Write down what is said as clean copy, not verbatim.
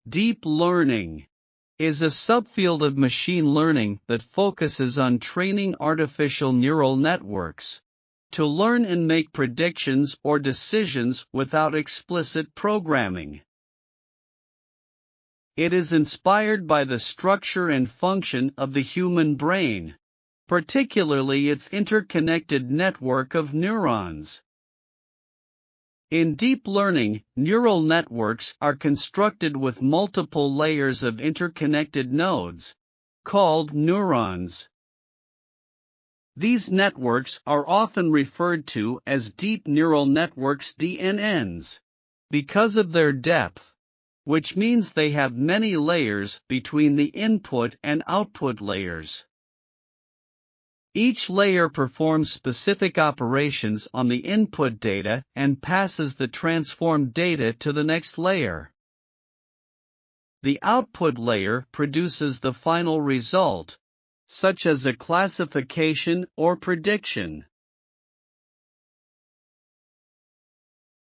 Deep learning is a subfield of machine learning that focuses on training artificial neural networks to learn and make predictions or decisions without explicit programming. It is inspired by the structure and function of the human brain, particularly its interconnected network of neurons. In deep learning, neural networks are constructed with multiple layers of interconnected nodes, called neurons. These networks are often referred to as deep neural networks (DNNs) because of their depth, which means they have many layers between the input and output layers. Each layer performs specific operations on the input data and passes the transformed data to the next layer. The output layer produces the final result, such as a classification or prediction.